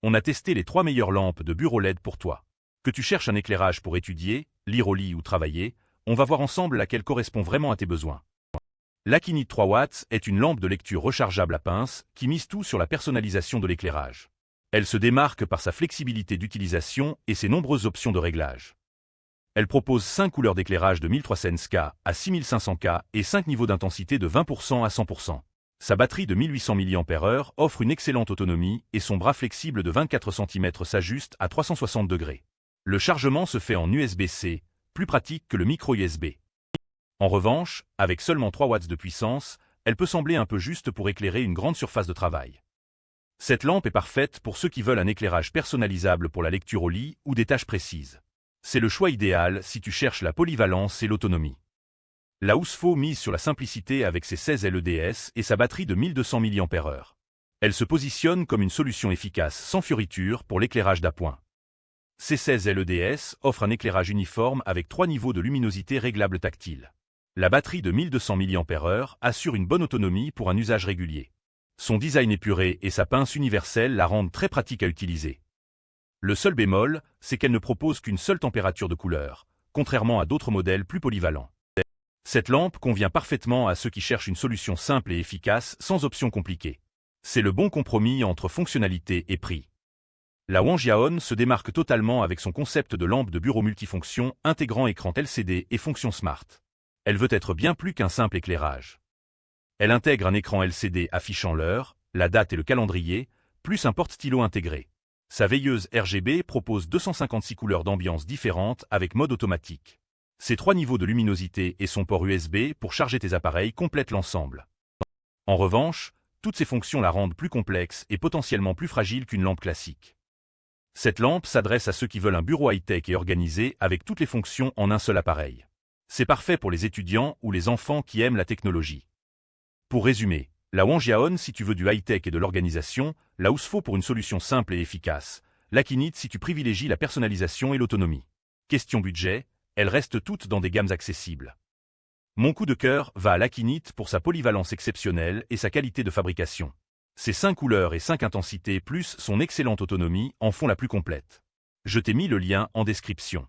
On a testé les 3 meilleures lampes de bureau LED pour toi. Que tu cherches un éclairage pour étudier, lire au lit ou travailler, on va voir ensemble laquelle correspond vraiment à tes besoins. L'Akinit 3 watts est une lampe de lecture rechargeable à pince qui mise tout sur la personnalisation de l'éclairage. Elle se démarque par sa flexibilité d'utilisation et ses nombreuses options de réglage. Elle propose 5 couleurs d'éclairage de 1300K à 6500K et 5 niveaux d'intensité de 20% à 100%. Sa batterie de 1800 mAh offre une excellente autonomie et son bras flexible de 24 cm s'ajuste à 360 degrés. Le chargement se fait en USB-C, plus pratique que le micro USB. En revanche, avec seulement 3 watts de puissance, elle peut sembler un peu juste pour éclairer une grande surface de travail. Cette lampe est parfaite pour ceux qui veulent un éclairage personnalisable pour la lecture au lit ou des tâches précises. C'est le choix idéal si tu cherches la polyvalence et l'autonomie. La Housefo mise sur la simplicité avec ses 16 LEDs et sa batterie de 1200 mAh. Elle se positionne comme une solution efficace sans fioritures pour l'éclairage d'appoint. Ces 16 LEDs offrent un éclairage uniforme avec 3 niveaux de luminosité réglables tactiles. La batterie de 1200 mAh assure une bonne autonomie pour un usage régulier. Son design épuré et sa pince universelle la rendent très pratique à utiliser. Le seul bémol, c'est qu'elle ne propose qu'une seule température de couleur, contrairement à d'autres modèles plus polyvalents. Cette lampe convient parfaitement à ceux qui cherchent une solution simple et efficace sans options compliquées. C'est le bon compromis entre fonctionnalité et prix. La Wangjiaon se démarque totalement avec son concept de lampe de bureau multifonction intégrant écran LCD et fonction Smart. Elle veut être bien plus qu'un simple éclairage. Elle intègre un écran LCD affichant l'heure, la date et le calendrier, plus un porte-stylo intégré. Sa veilleuse RGB propose 256 couleurs d'ambiance différentes avec mode automatique. Ses 3 niveaux de luminosité et son port USB pour charger tes appareils complètent l'ensemble. En revanche, toutes ces fonctions la rendent plus complexe et potentiellement plus fragile qu'une lampe classique. Cette lampe s'adresse à ceux qui veulent un bureau high-tech et organisé avec toutes les fonctions en un seul appareil. C'est parfait pour les étudiants ou les enfants qui aiment la technologie. Pour résumer, la Wangjiaon si tu veux du high-tech et de l'organisation, la Housefo pour une solution simple et efficace, l'Akinit si tu privilégies la personnalisation et l'autonomie. Question budget, elles restent toutes dans des gammes accessibles. Mon coup de cœur va à l'Akinit pour sa polyvalence exceptionnelle et sa qualité de fabrication. Ses 5 couleurs et 5 intensités plus son excellente autonomie en font la plus complète. Je t'ai mis le lien en description.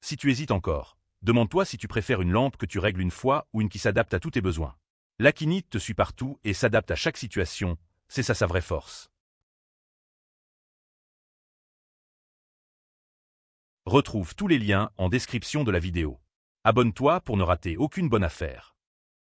Si tu hésites encore, demande-toi si tu préfères une lampe que tu règles une fois ou une qui s'adapte à tous tes besoins. L'Akinit te suit partout et s'adapte à chaque situation, c'est ça sa vraie force. Retrouve tous les liens en description de la vidéo. Abonne-toi pour ne rater aucune bonne affaire.